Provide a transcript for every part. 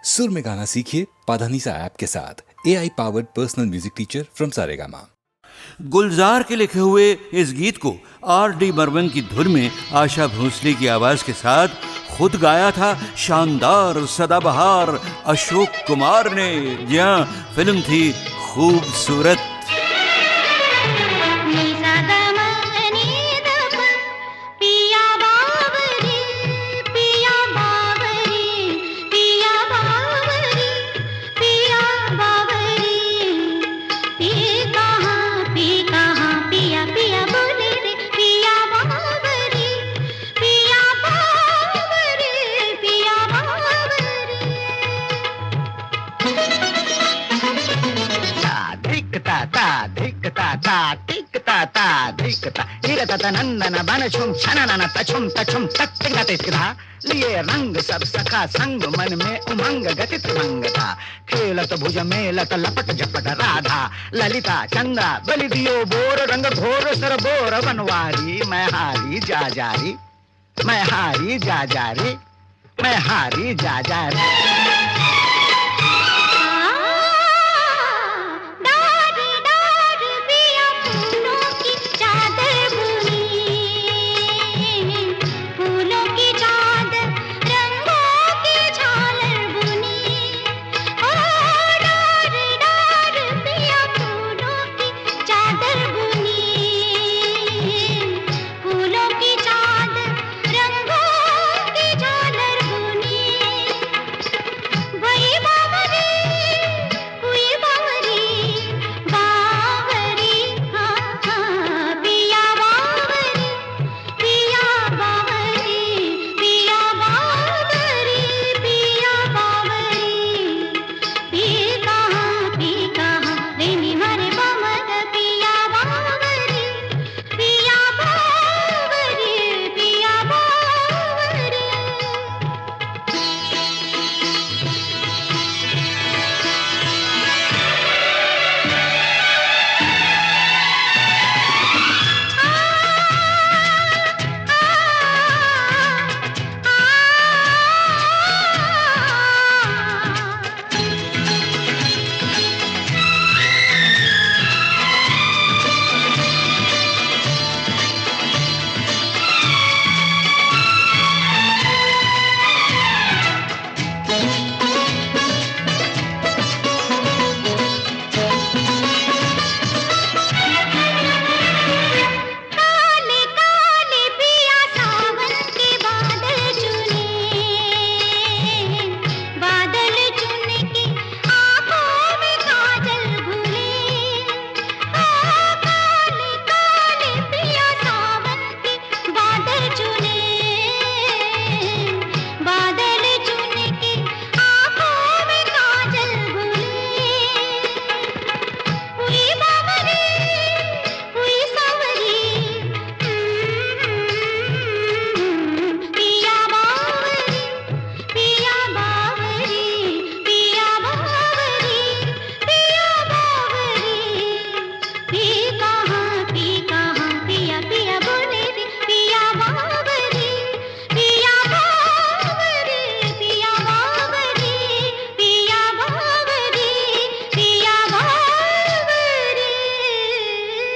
सुर में गाना सीखिए पाधानीसा ऐप के साथ। AI powered personal music teacher from Saregama. Gulzar के लिखे हुए इस गीत को R.D. बर्मन की धुन में आशा भोसले की आवाज के साथ खुद गाया था शानदार सदाबहार अशोक कुमार ने। जहां फिल्म थी खूबसूरत। नंदन बन छुम छनन तछुम तछुम तत्तिगतिगधा लिए रंग सब सखा संग मन में उमंग गति तरंग था। खेलत भुज मेलत लपट झपट राधा ललिता चंदा बलि दियो बोर रंग घोर सर बोर बनवारी मैं हारी जा जारी मैं हारी जा जारी मैं हारी जा जारी।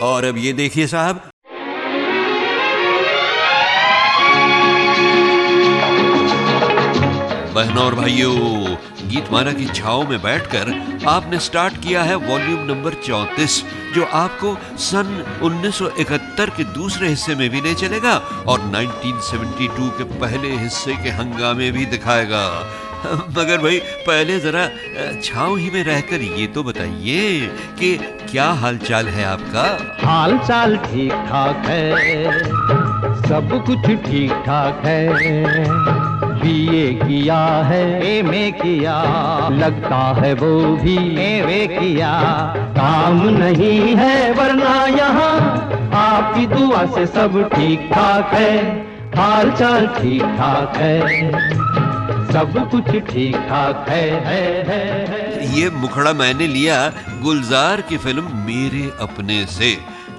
और अब ये देखिए साहब, बहनों और भाइयों, गीतमाला की छाव में बैठकर आपने स्टार्ट किया है वॉल्यूम नंबर 34, जो आपको सन 1971 के दूसरे हिस्से में भी ले चलेगा और 1972 के पहले हिस्से के हंगामे भी दिखाएगा। मगर भाई पहले जरा छाव ही में रहकर ये तो बताइए कि क्या हालचाल है आपका? हाल चाल ठीक ठाक है, सब कुछ ठीक ठाक है। बीए किया है, एमए किया, लगता है वो भी एमए किया। काम नहीं है वरना यहाँ आपकी दुआ से सब ठीक ठाक है। हाल चाल ठीक ठाक है, सब कुछ ठीक ठाक है। ये मुखड़ा मैंने लिया गुलजार की फिल्म मेरे अपने से।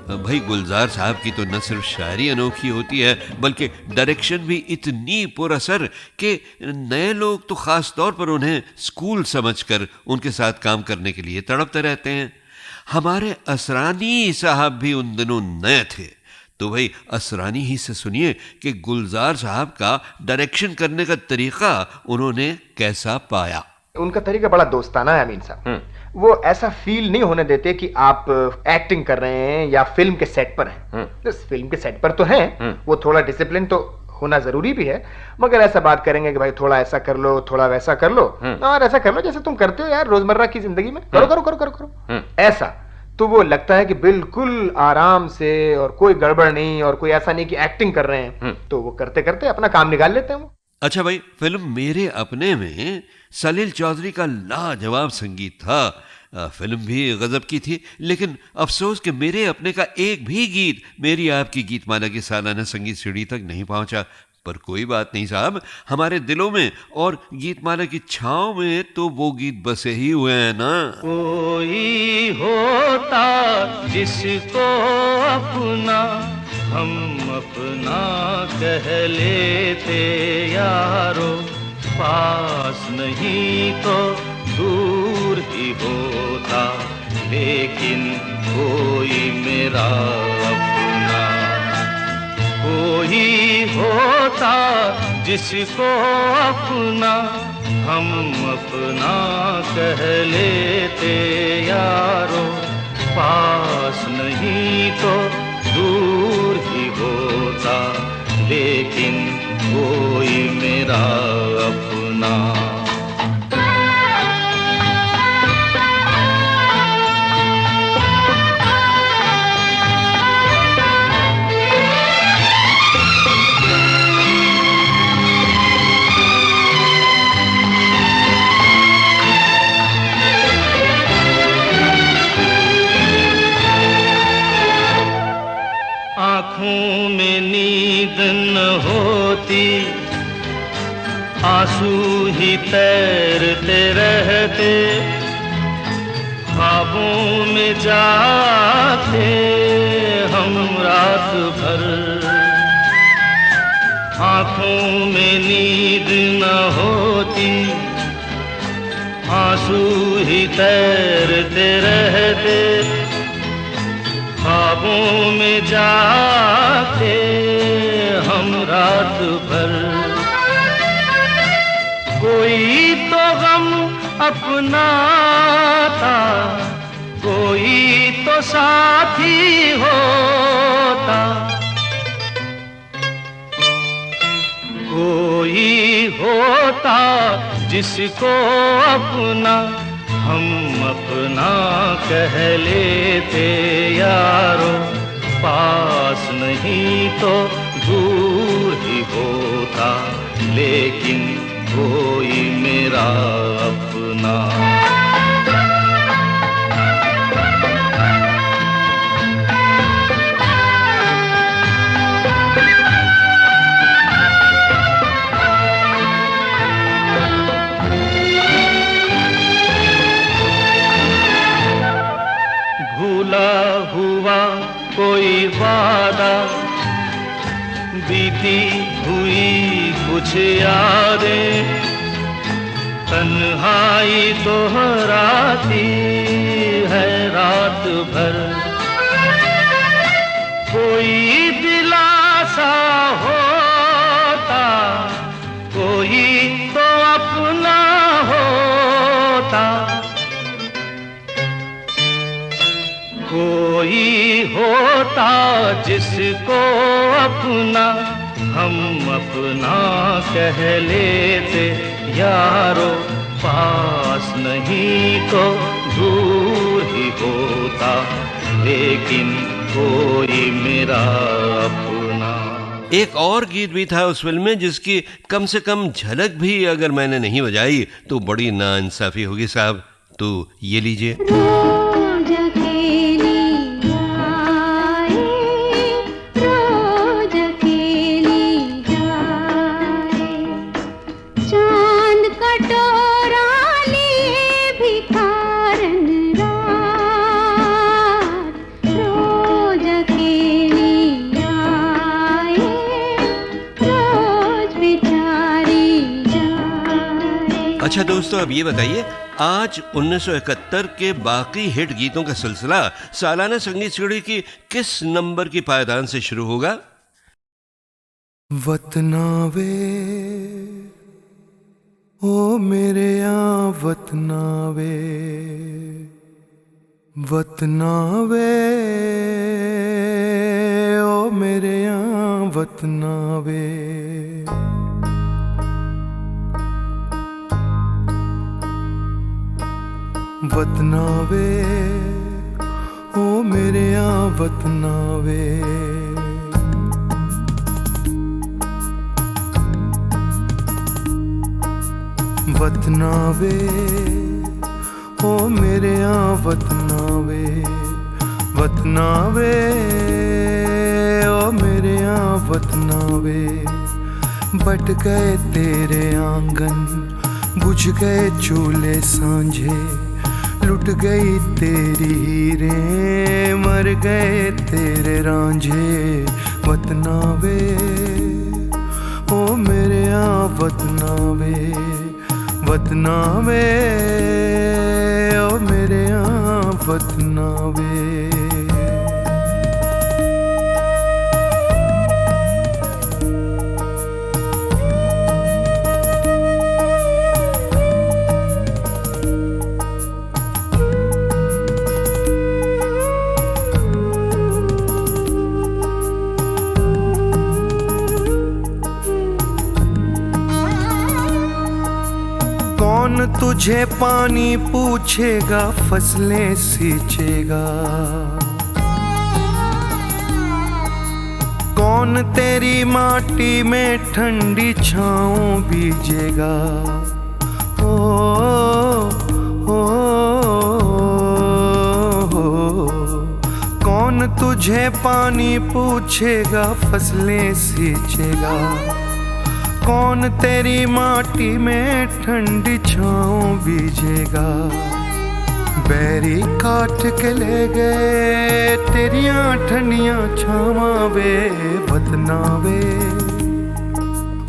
भाई गुलजार साहब की तो न सिर्फ शायरी अनोखी होती है बल्कि डायरेक्शन भी इतनी पुरअसर कि नए लोग तो खास तौर पर उन्हें स्कूल समझकर उनके साथ काम करने के लिए तड़पते रहते हैं। हमारे असरानी साहब भी उन दिनों नए थे, तो भाई असरानी ही से सुनिए कि गुलजार साहब का डायरेक्शन करने का तरीका उन्होंने कैसा पाया। उनका तरीका बड़ा दोस्ताना है अमीन साहब। वो ऐसा फील नहीं होने देते कि आप एक्टिंग कर रहे हैं या फिल्म के सेट पर हैं। तो फिल्म के सेट पर तो हैं, वो थोड़ा डिसिप्लिन तो होना जरूरी भी है, मगर ऐसा बात करेंगे कि भाई थोड़ा ऐसा कर लो, थोड़ा वैसा कर लो, और ऐसा कर लो जैसे तुम करते हो यार रोजमर्रा की जिंदगी में, करो करो करो करो करो ऐसा। तो वो लगता है कि बिल्कुल आराम से और कोई गड़बड़ नहीं, और कोई ऐसा नहीं कि एक्टिंग कर रहे हैं। तो वो करते करते अपना काम निकाल लेते हैं वो। अच्छा भाई, फिल्म मेरे अपने में सलील चौधरी का लाजवाब संगीत था। फिल्म भी गजब की थी, लेकिन अफसोस कि मेरे अपने का एक भी गीत मेरी आपकी गीतमाला की सालाना संगीत सीढ़ी तक नहीं पहुंचा। पर कोई बात नहीं साहब, हमारे दिलों में और गीतमाला की छांव में तो वो गीत बसे ही हुए हैं ना। कोई होता जिसको अपना हम अपना कह लेते यारो, पास नहीं तो दूर ही होता, लेकिन कोई मेरा अपना। कोई होता जिसको अपना हम अपना कह लेते यारो, पास नहीं तो दूर ही होता, लेकिन कोई मेरा अपना। आँखों में नींद न होती, आंसू ही तैरते रहते, ख्वाबों में जाते हम रात भर। आँखों में नींद न होती, आंसू ही तैरते रहते, ख्वाबों में जाते हम रात भर। कोई तो गम अपना था, कोई तो साथी होता, कोई होता जिसको अपना हम अपना कह लेते यारो, पास नहीं तो दूर ही होता, लेकिन कोई मेरा अपना। भूला हुआ कोई वादा, बीती हुई कुछ यादें, तन्हाई दोहराती है रात भर। कोई दिलासा होता, कोई तो अपना होता, कोई होता जिसको अपना हम अपना कह लेते यारो, पास नहीं तो दूर ही होता, लेकिन कोई मेरा अपना। एक और गीत भी था उस फिल्म में जिसकी कम से कम झलक भी अगर मैंने नहीं बजाई तो बड़ी नाइंसाफी होगी साहब। तो ये लीजिए। रोज अच्छा दोस्तों, अब ये बताइए, आज 1971 के बाकी हिट गीतों का सिलसिला सालाना संगीत सीढ़ी की किस नंबर की पायदान से शुरू होगा? वतना वे ओ मेरे यहाँ वतना वे, वतना वे ओ मेरे यहाँ वतना वे। वतना वे ओ मेरे यहाँ वतना वे। वतना वे ओ मेरे यहाँ वतना वे, वतना वे ओ मेरे यहाँ वतना वे। बट गए तेरे आंगन, बुझ गए चूल्हे सांझे, लुट गई तेरी हीरें, मर गए तेरे रांझे। वतना वे ओ मेरे यहाँ वतना वे, वतना वे ओ मेरे यहाँ वतना वे। कौन तुझे पानी पूछेगा, फसलें सींचेगा? कौन तेरी माटी में ठंडी छाँव बीजेगा? ओ, ओ, ओ, कौन तुझे पानी पूछेगा, फसलें सींचेगा? कौन तेरी माटी में ठंडी छाँव बीजेगा? बैरी काट के ले गए तेरियां ठंडियां छावां वे। वतना वे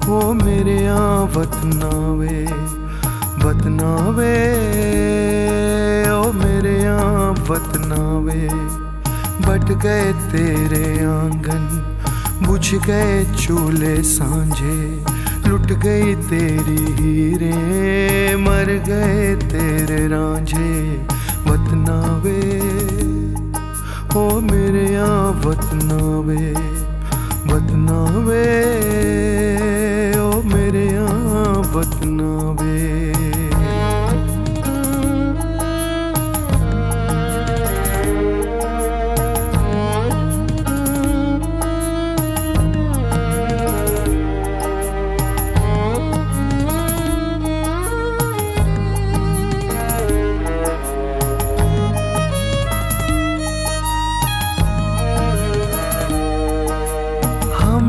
ओ मेरे यहाँ वतना वे, वतना वे ओ मेरे यहाँ वतना वे। बट गए तेरे आंगन, बुझ गए चूल्हे सांझे, लुट गई तेरी हीरें, मर गए तेरे रांझे। वतना वे ओ मेरे यहाँ वतना वे, वतना वे ओ मेरे यहाँ वतना वे।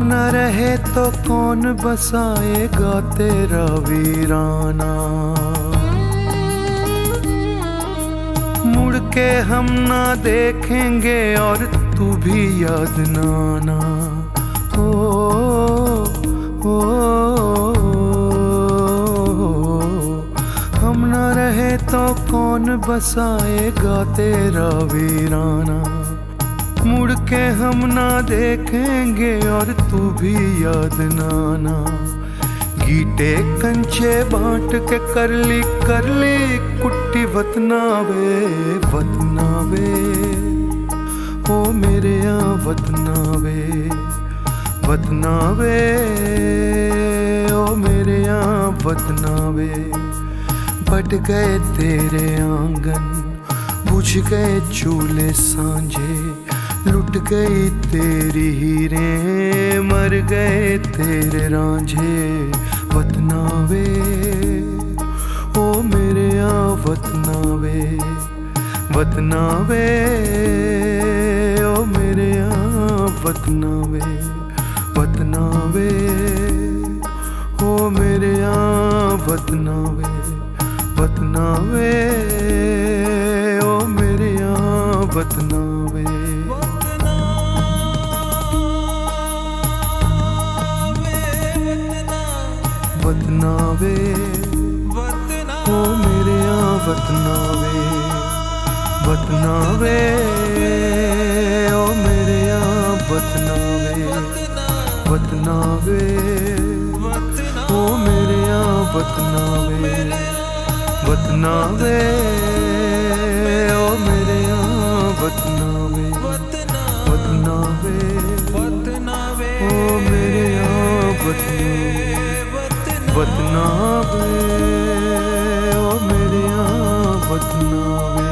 न रहे तो कौन बसाएगा तेरा वीराना? मुड़ के हम ना देखेंगे और तू भी याद ना आना। ओ, ओ, हम ना रहे तो कौन बसाएगा तेरा वीराना? मुड़ के हम ना देखेंगे और तू भी याद ना आना। गीटे कंचे बांट के कर ली कुट्टी वतना वे, वतना वे ओ मेरे यहाँ वतना वे, वतना वे ओ मेरे यहाँ वतना वे। बट गए तेरे आंगन, बुझ गए चूल्हे सांझे, लुट गई तेरी हीरें, मर गए तेरे रांझे। वतना वे ओ मेरे यहाँ वतना वे, वतना वे ओ मेरे यहाँ वतना वे, वतना वे ओ मेरे यहाँ वतना वे, वतना वे ओ मेरे यहाँ वतना वे। वतना वे, वतना वतना वे, वतना वे ओ मेरे वतना वे, वतना वे ओ मेरे वतना वे, वतना वे ओ मेरे वतना वे, वतना वे ओ मेरे वतना वे, वतना वे ओ मेरे वतना वे।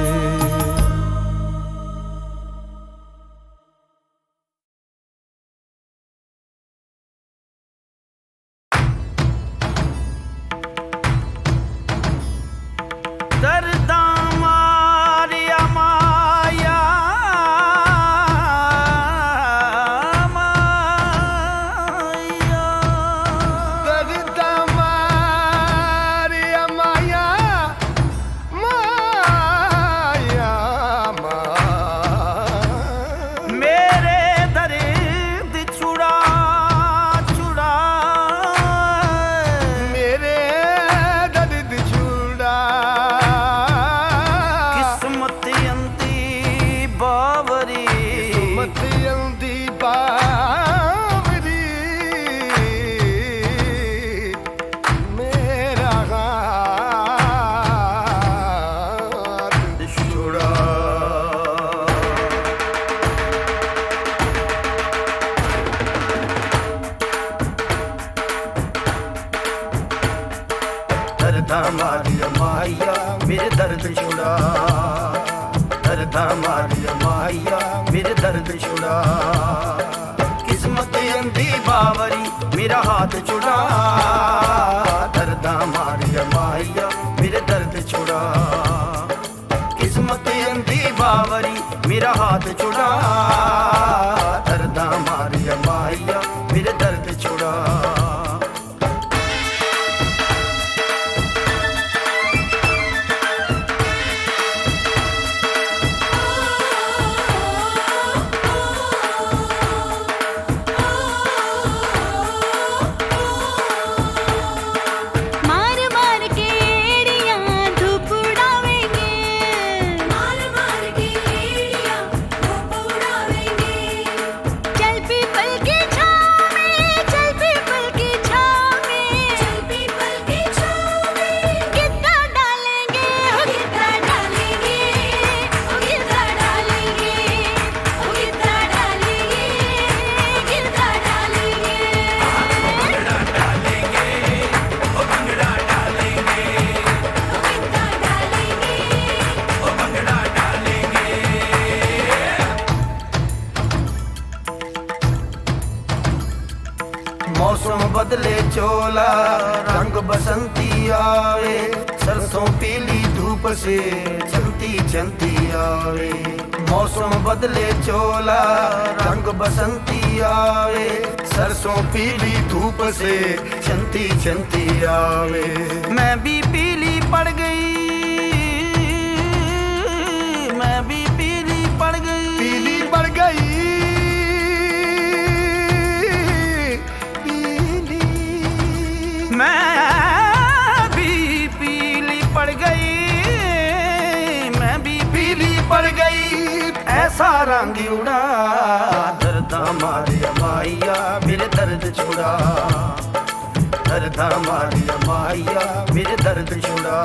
मौसम बदले चोला रंग बसंती आवे, सरसों पीली धूप से चलती चलती आवे। मौसम बदले चोला रंग बसंती आवे, सरसों पीली धूप से चलती चलती आवे। मैं भी पीली पड़ गई, मैं भी पीली पड़ गई, पीली पड़ गई, मैं भी पीली पड़ गई, मैं भी पीली पड़ गई। ऐसा रंग उड़ा दर्द हमारी माइया मेरे दर्द छुड़ा, दर्द हमारी माइया मेरे दर्द छुड़ा।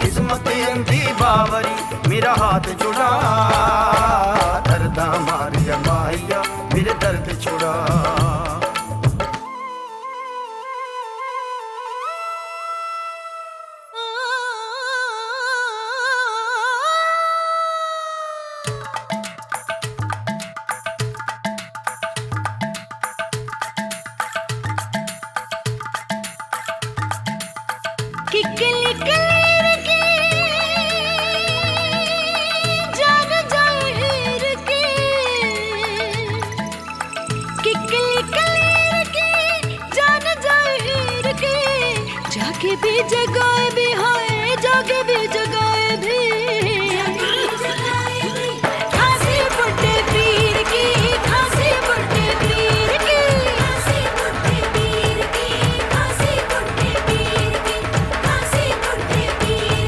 किस्मत अंधी बावरी मेरा हाथ छुड़ा, दर्द हमारी माइया मेरे दर्द छुड़ा। किकली कलीर की जान जाहिर की, किकली कलीर की जान जाहिर की, जाके भी जगाए भी हाय, जाके भी जगाए भी, खांसी बुड्ढे पीर की, खांसी बुड्ढे पीर की, खांसी बुड्ढे पीर की, खांसी बुड्ढे पीर की, खांसी बुड्ढे पीर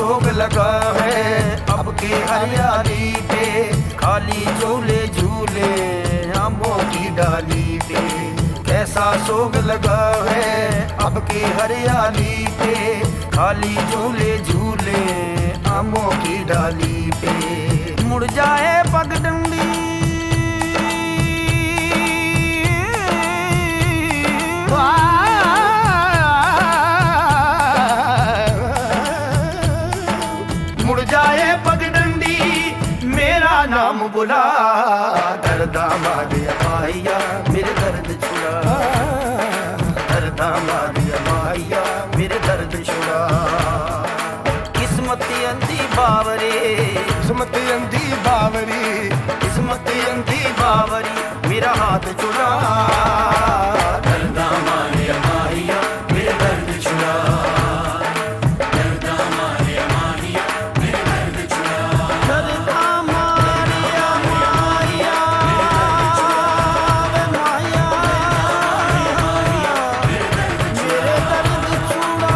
सोग लगा है अब की हरियाली पे, खाली झूले झूले आमों की डाली पे। कैसा सोग लगा है अब की हरियाली पे, खाली झूले झूले आमों की डाली पे। मुड़ जाए पगडंडी मुड़ जाए पगडंडी मेरा नाम बुला, दर्दा मारिया माहिया मेरे दर्द छुड़ा, दर्दा मारिया माहिया मेरे दर्द छुड़ा। किस्मत अंधी बावरी, किस्मत अंधी बावरी, किस्मत अंधी बावरी मेरा हाथ छुड़ा, दर्दा मारिया माहिया मेरे दर्द छुड़ा, दर्दा मारिया माहिया मेरे दर्द छुड़ा, दर्दा मारिया माहिया वे माहिया मेरे दर्द छुड़ा,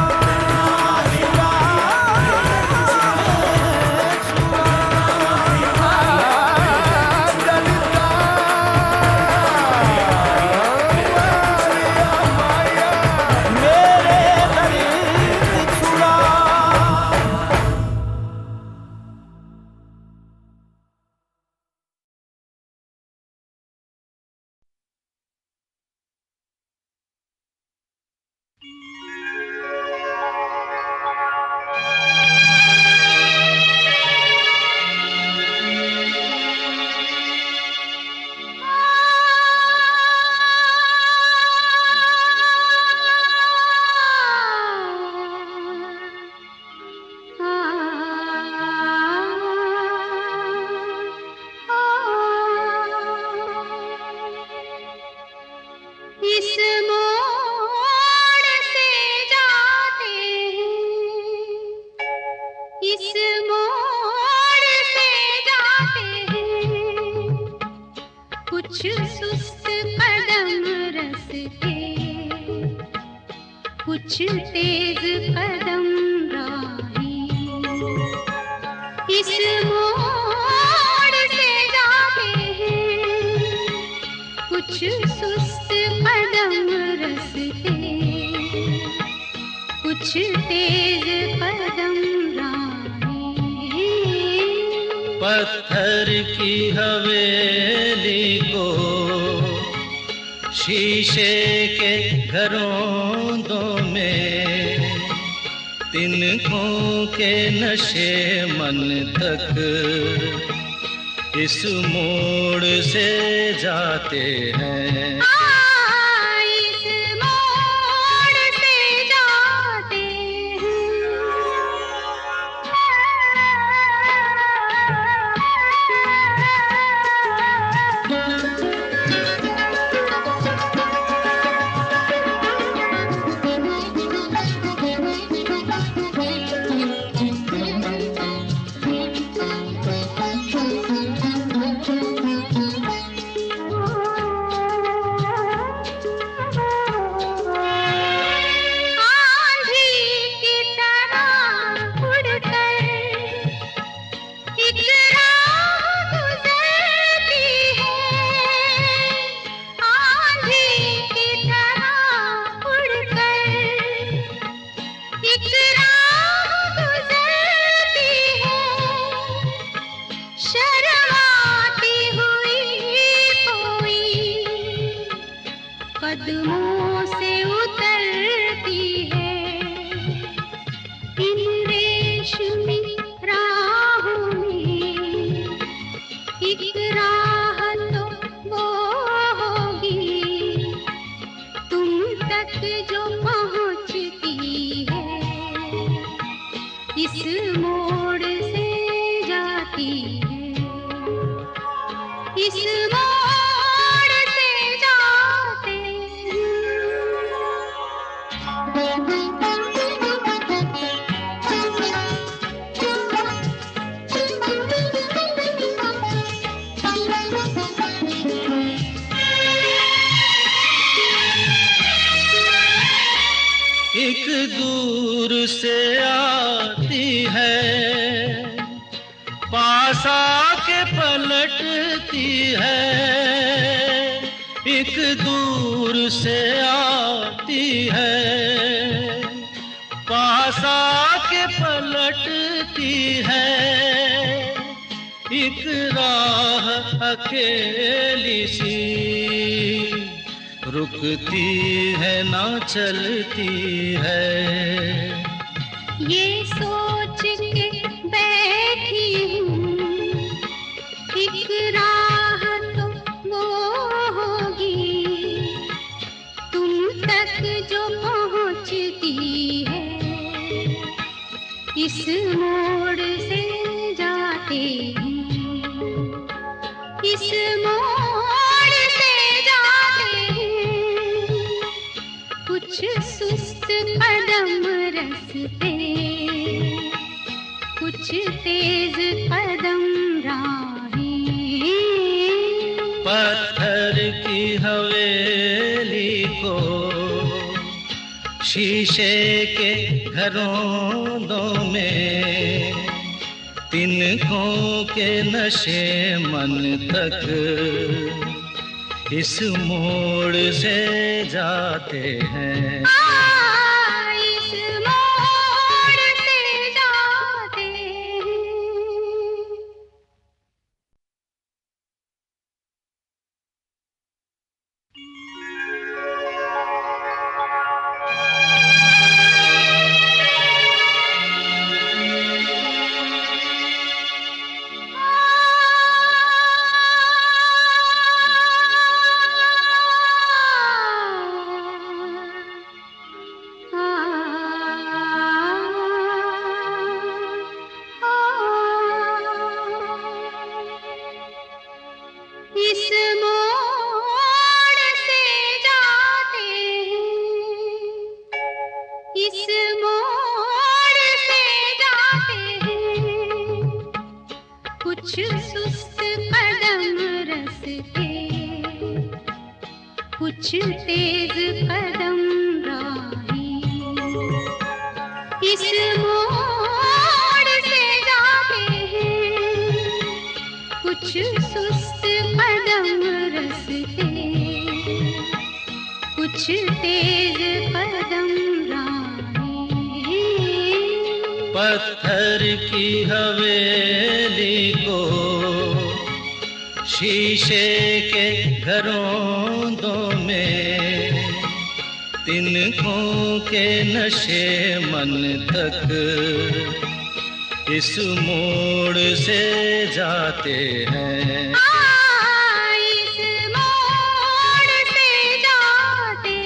इस मोड़ से जाते हैं, इस मोड़ से जाते हैं, कुछ सुस्त कदम रस के, कुछ तेज कदम राही। इस मोड़ से जाते हैं, कुछ सुस्त कदम रसते, कुछ तेज कदम राही। पत्थर की हवेली को शीशे के घरों में, तिनकों के नशे मन तक इस मोड़ से जाते हैं। इस मोड़ से जाते कदमों से उतरती है इन रेशमी राहों में, एक राह तो वो होगी तुम तक जो पहुंचती है, इस मोड़ से जाती है, इस मोड़ से जाते एक दूर से आती है, पास आके पलटती है। एक दूर से आती है, पास आके पलटती है। एक राह अकेली सी रुकती है ना चलती है। ये सोच के बैठी हूँ एक राह तो वो होगी तुम तक जो पहुँचती है। इस मोड़ से जाते हैं, इस मोड़ से जाते हैं, कुछ सुस्त कदम रस्ते, कुछ तेज कदम राहें। पत्थर की हवेली को शीशे के घरों में, तिनकों के नशे मन तक इस मोड़ से जाते हैं। इस मोड़ से जाते हैं। इस मोड़ से जाते हैं, इस मोड़ से जाते हैं, कुछ सुस्त कदम रस्ते, कुछ तेज कदम राहें। इस मोड़ से जाते हैं, कुछ सुस्त कदम रस्ते, कुछ तेज कदम राहें। पत्थर की हवेली को शीशे के घरों में, तिनकों के नशे मन तक इस मोड़ से जाते हैं। इस मोड़ से जाते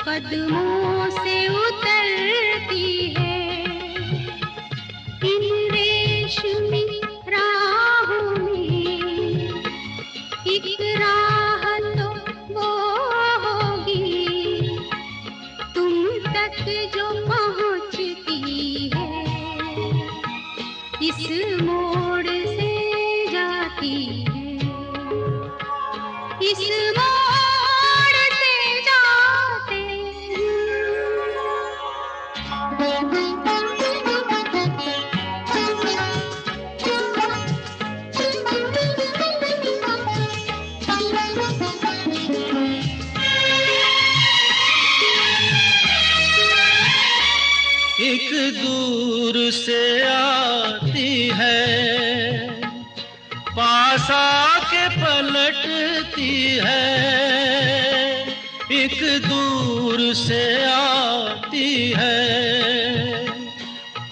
कदमों से उतरती है इन रेशमी राहों में। एक राह तो वो होगी तुम तक जो पहुँचती है, इस मोड़ से जाती है, इस मोड़ से जाते एक दूर से आती है, आके पलटती है, एक दूर से आती है,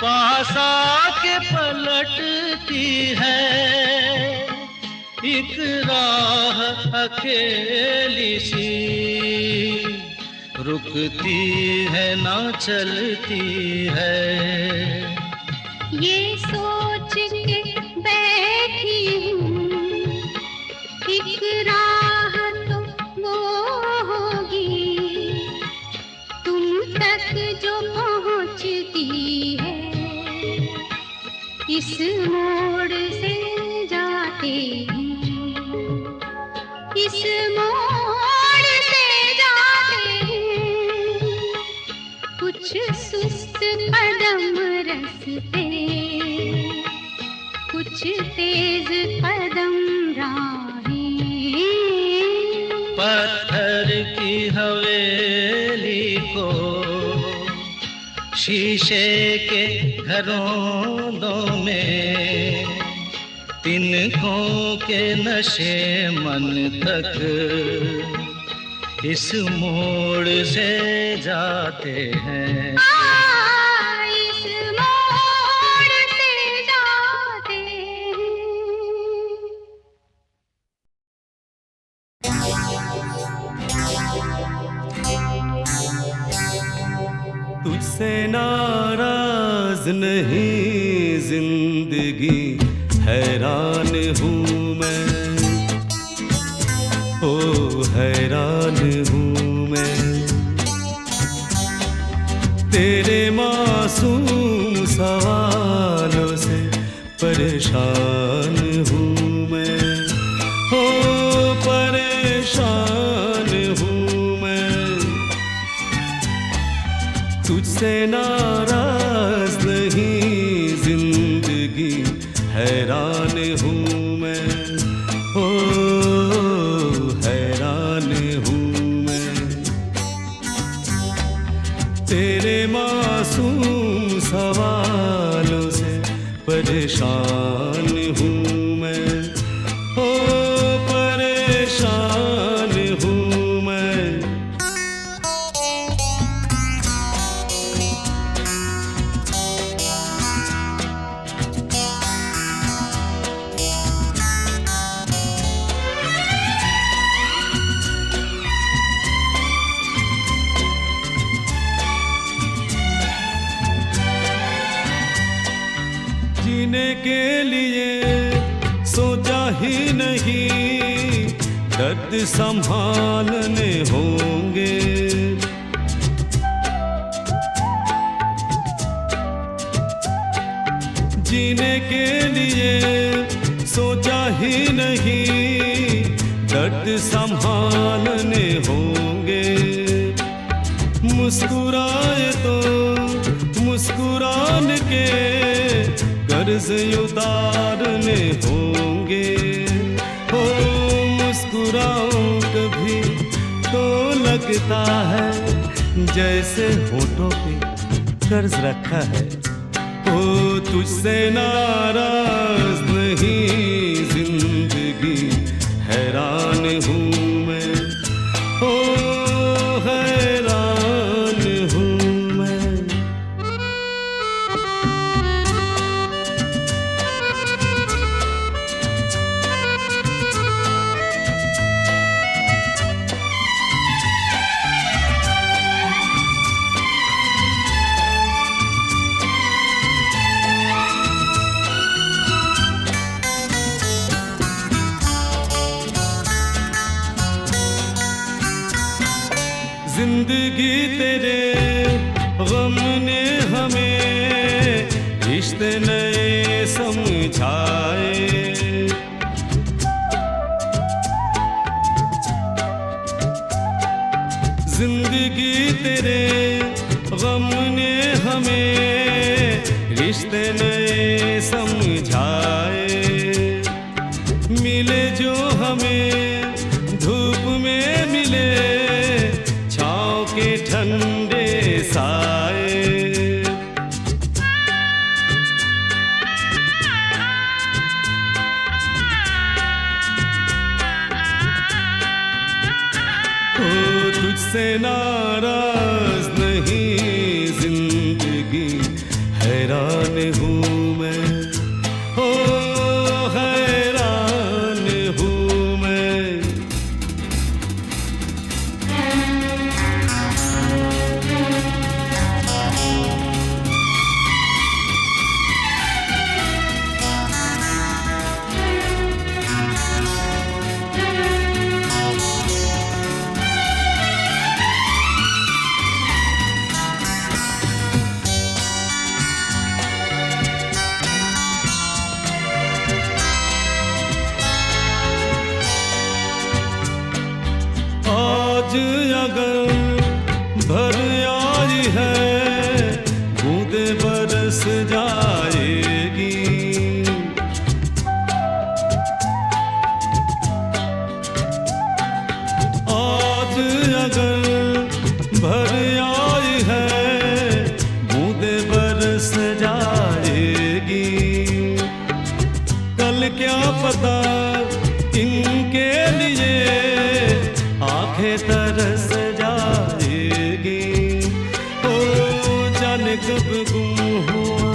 पास आके पलटती है, एक राह अकेली सी, रुकती है ना चलती है। ये सोच के बैठी हूँ, एक राह तो वो होगी, तुम तक जो पहुँचती है, इस मोड़ से जाते हैं, इस मोड़ से जाते हैं, कुछ सुस्त कदम रस्ते, कुछ तेज कदम राहें। पत्थर की हवेली को शीशे के घरों में, तिनकों के नशे मन तक इस मोड़ से जाते हैं। इस मोड़ से जाते हैं। तुझसे नाराज नहीं जिंदगी, हैरान हूँ मैं, ओ हैरान हूँ मैं, तेरे मासूम सवालों से परेशान हूँ मैं, ओ परेशान हूँ मैं, तुझसे नाराज नहीं जिंदगी, हैरान हूँ मैं, ओ हैरान हूँ मैं, तेरे मासूम सवालों से परेशान हूँ मैं, ओ परेशान हूँ मैं। जीने के लिए सोचा ही नहीं, दर्द संभालने होंगे, जीने के लिए सोचा ही नहीं, दर्द संभालने होंगे, मुस्कुराए तो मुस्कुराने के कर्ज उतारने होंगे, हो मुस्कुराऊं कभी तो लगता है जैसे होठों पे कर्ज रखा है, ओ तुझसे नाराज नहीं जिंदगी, हैरान हूँ मैं, ओ हैरान हूँ मैं। जिंदगी तेरे गम ने हमें रिश्ते नए समझाए, जिंदगी तेरे गम ने हमें रिश्ते नए समझाए, मिले जो हमें धूप में मिले छाँव के ठंडे साए, तुझसे नाराज नहीं जिंदगी, हैरान हूँ मैं, ओ हैरान हूँ मैं। आज अगर भर आई है बूंदे बरस जाएगी, आज अगर भर आई है बूंदे बरस जाएगी, कल क्या पता इनके लिए आंखें तरस जाएगी। ओ जाने कब गुम हुआ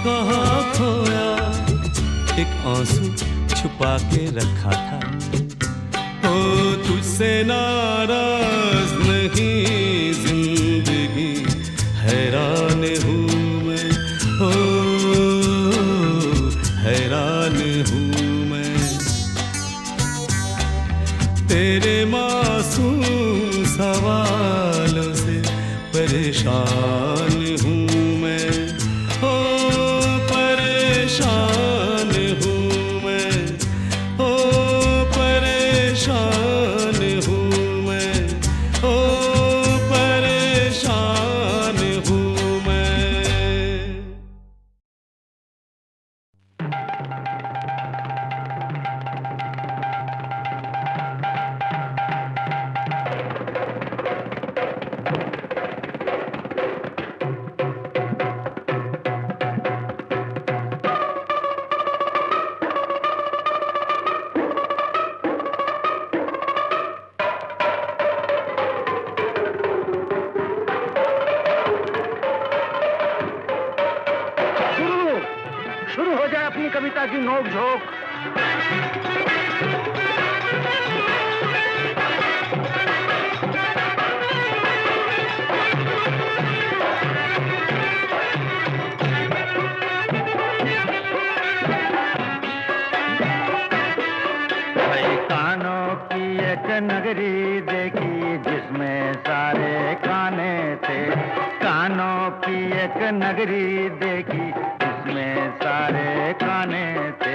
कहाँ खोया, एक आंसू छुपा के रखा था। ओ तुझसे नाराज नहीं जिंदगी, हैरान हूँ मैं, ओ हैरान हूँ मैं। तेरे मासूम सवालों से परेशान हूँ मैं, ओ परेशान हूँ मैं, ओ परेशान हूँ मैं, ओ परेशान हूँ मैं। शुरू हो जाए अपनी कविता की नोक झोंक। भाई कानों की एक नगरी देखी जिसमें सारे खाने थे, कानों की एक नगरी देखी जिसमें सारे खाने थे।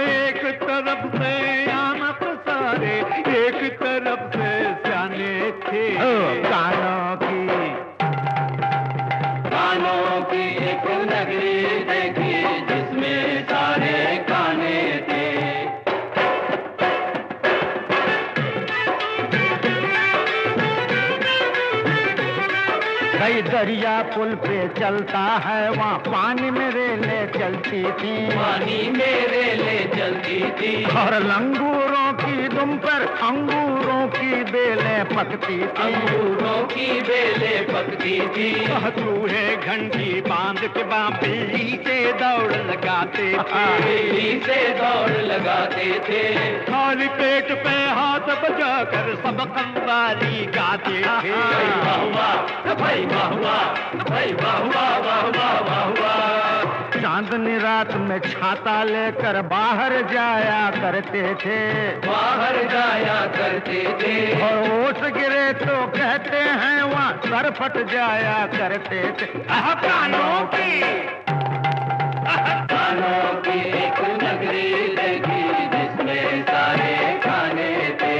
एक तरफ से आमक सारे, एक तरफ से सियाने थे। कानों की एक नगरी देखी जिसमें सारे खाने थे। भाई दरिया पुल पे चलता है, वहाँ पानी में रेले चलती थी, पानी में रेले चलती थी। और लंगूरों की दुम पर अंगूरों की बेलें पकती थी, अंगूरों की बेलें पकती थी। चूहे घंटी बांध के बिल्ली से दौड़ लगाते थे, बिल्ली से दौड़ लगाते थे। खाली पेट पे हाथ बजा कर सब कव्वाली गाते थे। भाई वाह वाह, भाई वाह वाह वाह वाह वाह वाह। चांदनी रात में छाता लेकर बाहर जाया करते थे, बाहर जाया करते थे। और ओस गिरे तो कहते हैं वहाँ सर फट जाया करते थे। कानों की एक नगरी देखी जिसमें सारे खाने थे।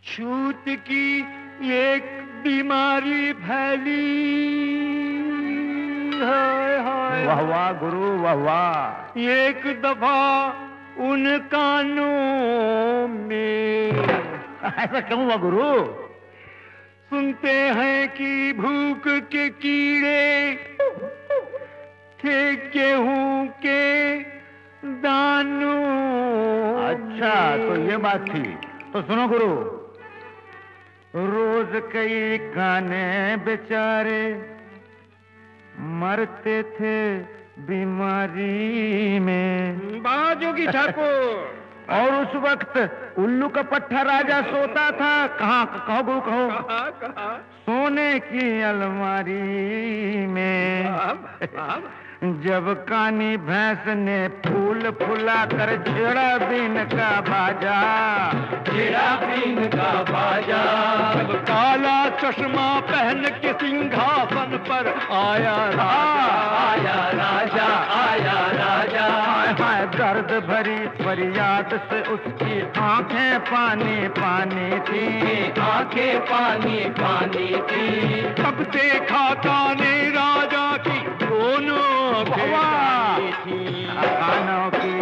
छूत की एक बीमारी फैली, वाह वाह गुरु वाह वाह। एक दफा उन कानों में, ऐसा क्यों हुआ गुरु? सुनते हैं कि भूख के कीड़े थे गेहूं के दानू। अच्छा तो ये बात थी। तो सुनो गुरु, रोज कई काने बेचारे मरते थे बीमारी में। बाजोगी ठाकुर। और उस वक्त उल्लू का पट्टा राजा सोता था कहाँ? कहो गुरु कहो। सोने की अलमारी में। जब कानी भैंस ने फूल फुला कर छेड़ा बीन का बाजा, छेड़ा बीन का बाजा। जब काला चश्मा पहन के सिंहासन पर आया राजा, आया राजा। हाय दर्द भरी फरियाद से उसकी आंखें पानी पानी थी, आंखें पानी पानी थी। तब देखा काने राजा की दोनों कानों की,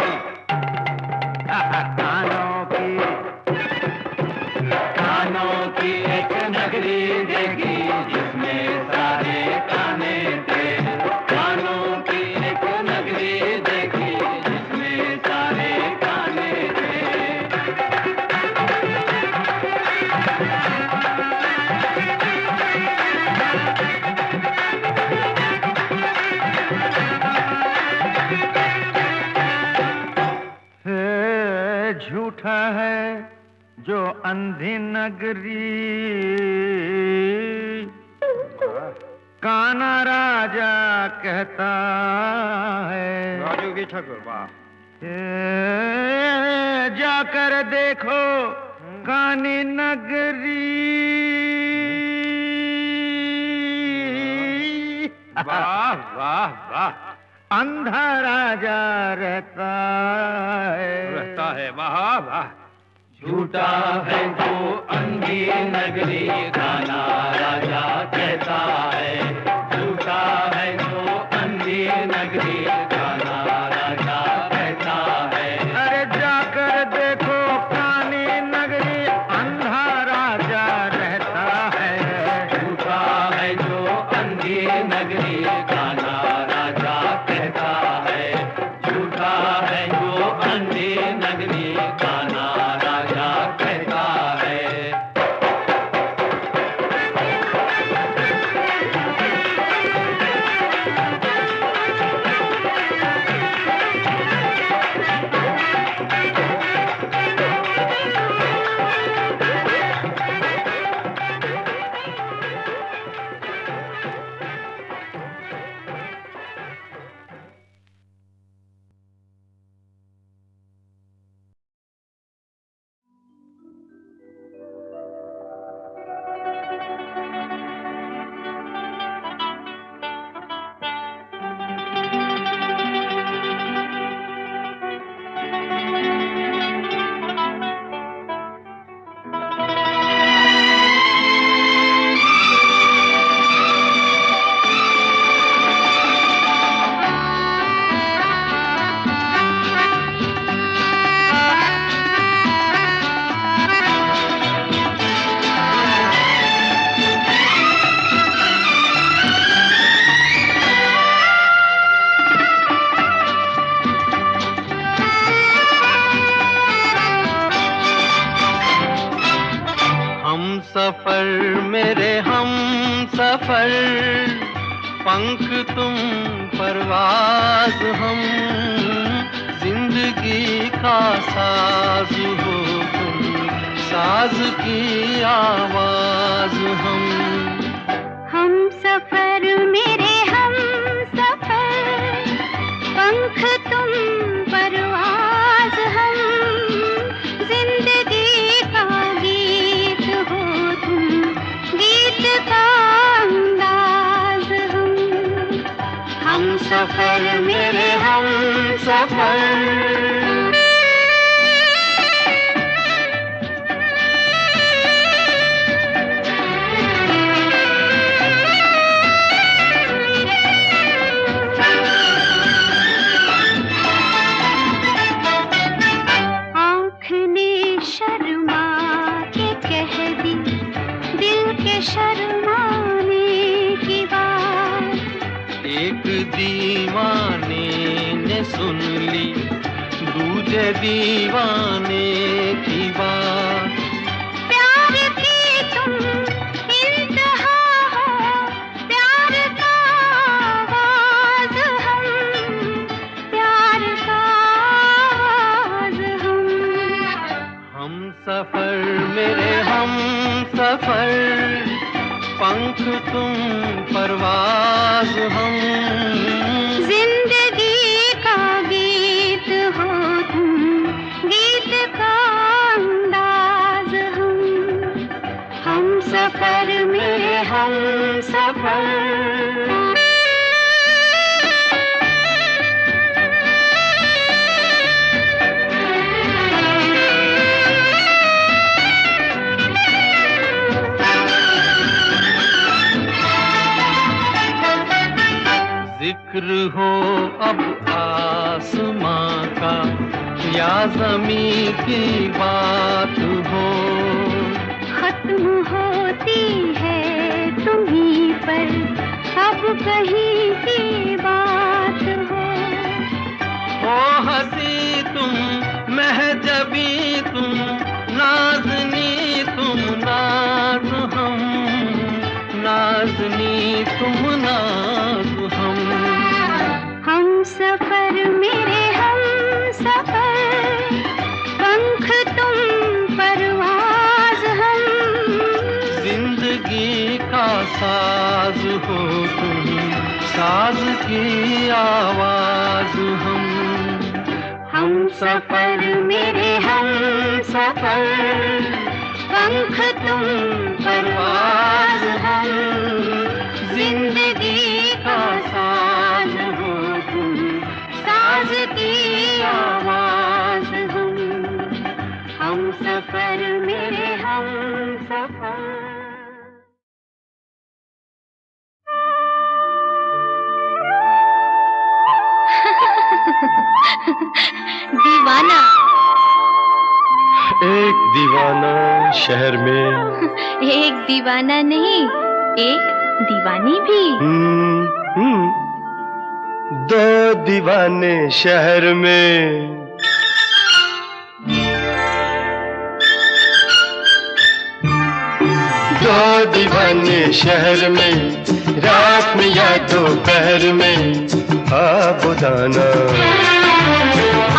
कानों की एक नगरी देखी जिसमें सारे काने थे। कानों की एक नगरी देखी जिसमें सारे काने थे। झूठा है जो अंधी नगरी, काना राजा कहता है। राजू की ठाकुर जाकर देखो कानी नगरी। वाह वाह वाह। अंधा राजा रहता है। वाह वाह। झूठा है जो अंधी नगरी, काना राजा कहता है। झूठा है जो अंधी नगरी, काना राजा कहता है। अरे जाकर देखो कानी नगरी, अंधा राजा रहता है। झूठा है जो अंधी नगरी, काना राजा कहता है। झूठा है जो अंधी नगरी, काना राजा कहता है। सफर मेरे हम सफर, पंख तुम परवाज हम, जिंदगी का साज हो तुम, साज की आवाज हम सफर मेरे हम सफर, पंख तुम परवाज हम, जिंदगी का गीत हो तुम, गीत का अंदाज हम सफर मेरे हम सफर। शर्माने की बात एक दीवाने ने सुन ली, ये दीवाने की बात। प्यार की तुम इंतहा हो, प्यार का आवाज हम, प्यार का आवाज हम सफर मेरे हम सफर, पंख तुम परवाज हम। जिंदगी का गीत हो तुम, गीत का अंदाज हम सफर मेरे हम सफर। जिक्र हो अब आसमां का या ज़मीं की बात हो, खत्म होती है तुम्हीं पर अब कहीं की बात हो हंसी तुम महजबी तुम, नाज़नी तुम नाज हम, नाज़नी तुम नाज हम सफर मेरे हम सफर, पंख तुम परवाज हम। जिंदगी का साज हो तुम, साज की आवाज हम सफर मेरे हम सफर, पंख तुम परवाज हम। जिंदगी का साज हो तुम, साज की आवाज हम सफर मेरे हम सफर। दीवाना एक दीवाना शहर में, एक दीवाना नहीं एक दीवानी भी। दो दीवाने शहर में, दो दीवाने शहर में, रात में या दोपहर में आबुदाना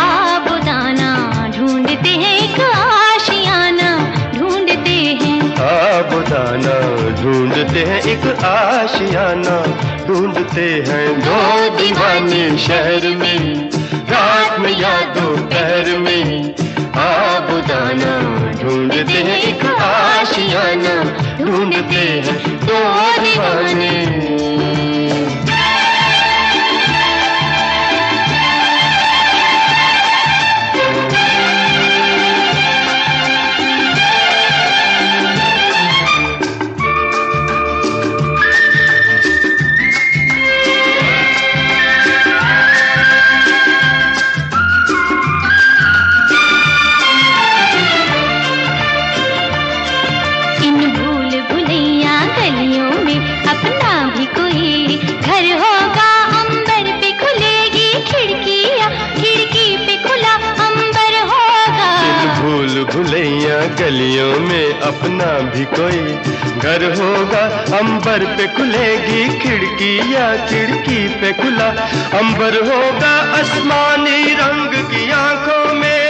आबुदाना ढूंढते हैं एक आशियाना, ढूंढते हैं आबुदाना ढूंढते हैं एक आशियाना, ढूंढते हैं दो दीवाने शहर में, रात में या दोपहर में आबुदाना ढूंढते हैं एक आशियाना, ढूंढते हैं दो दीवाने। गलियों में अपना भी कोई घर होगा, अंबर पे खुलेगी खिड़की या खिड़की पे खुला अंबर होगा, आसमानी रंग की आंखों में,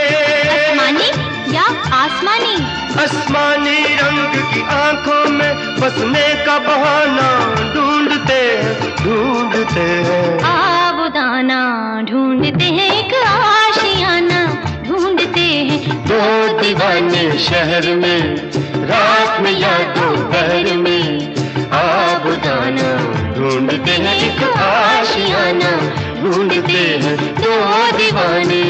आसमानी या आसमानी, आसमानी रंग की आंखों में बसने का बहाना ढूंढते हैं आबुदाना, ढूंढते हैं एक आशियाना, ढूंढते हैं दो दीवाने शहर में, रात में या दोपहर में आबुदाना, ढूंढते हैं एक आशियाना, ढूंढते हैं दो दीवाने।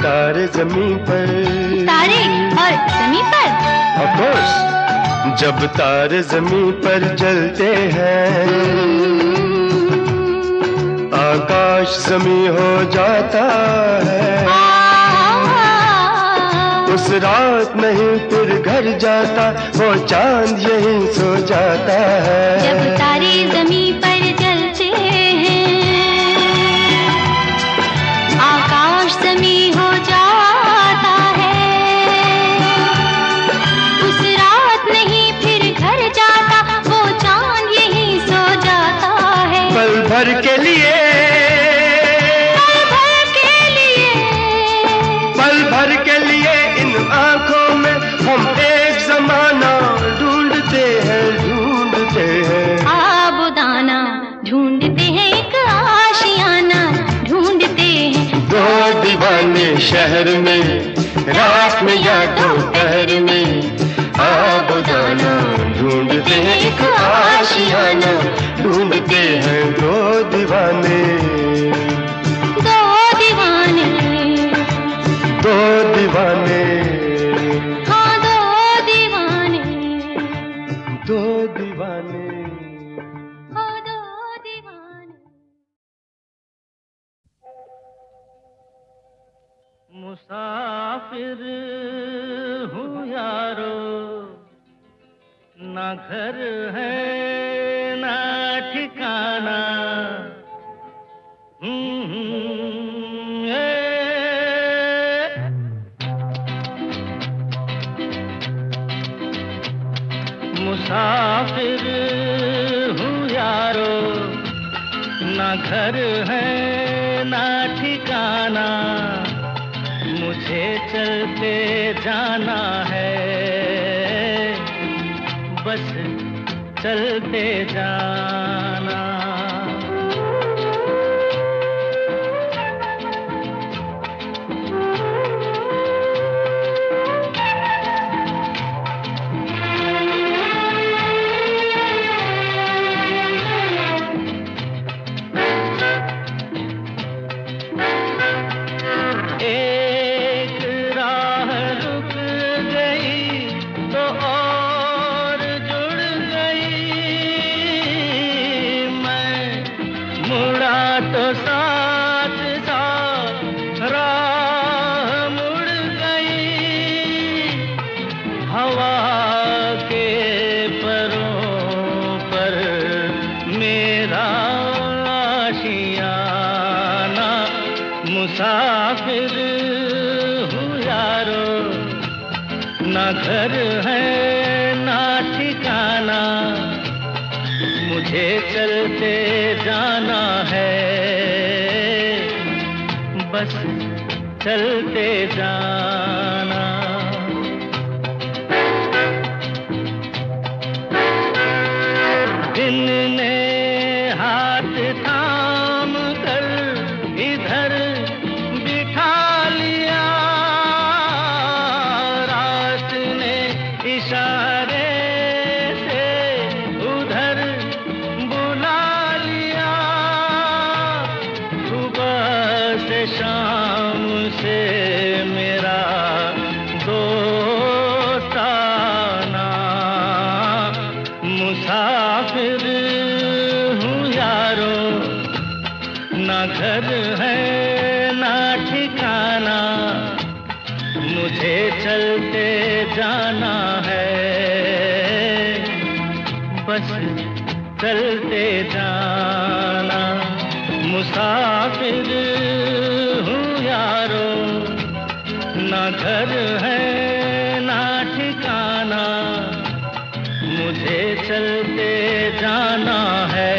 तारे जमीन पर, तारे और जमीन पर। ऑफ कोर्स, जब तारे जमीन पर जलते हैं, आकाश जमीन हो जाता है। उस रात नहीं फिर घर जाता, वो चांद यहीं सो जाता है। जब तारे जमीन पर जलते हैं, आकाश जमीन हो जाता है। उस रात नहीं फिर घर जाता, वो चांद यहीं सो जाता है। पल भर के लिए, पल भर के लिए इन आंखों में हम एक जमाना ढूंढते हैं, ढूंढते हैं। आबुदाना ढूंढते हैं, एक आशियाना ढूंढते हैं। दो दीवाने शहर में, रात में या दोपहर में, आबुदाना ढूंढते हैं, एक आशियाना ढूंढते हैं। दो दीवाने, दो दीवाने, दो दीवाने, हाँ दो दीवाने, दो दीवाने, हाँ दो दीवाने। मुसाफिर हूँ यारो, ना घर है ना ठिकाना। मुसाफिर हूँ यारो, ना घर है ना ठिकाना। मुझे चलते जाना है, बस चलते जाना। मुसाफिर हूँ यारो, ना घर है ना ठिकाना। मुझे चलते जाना है, बस चलते जाना। दिन ने हाथ थाम कर इधर बिठा लिया, रात ने इशारे से उधर बुला लिया। सुबह से शाम से मेरा दोस्ताना। मुसाफिर हूँ यारो, ना घर है ना ठिकाना। मुझे चलते जाना है, बस चलते जाना। मुसाफिर हूँ यारो, ना घर है ना ठिकाना। मुझे चलते जाना है,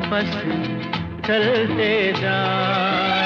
बस चलते जाना।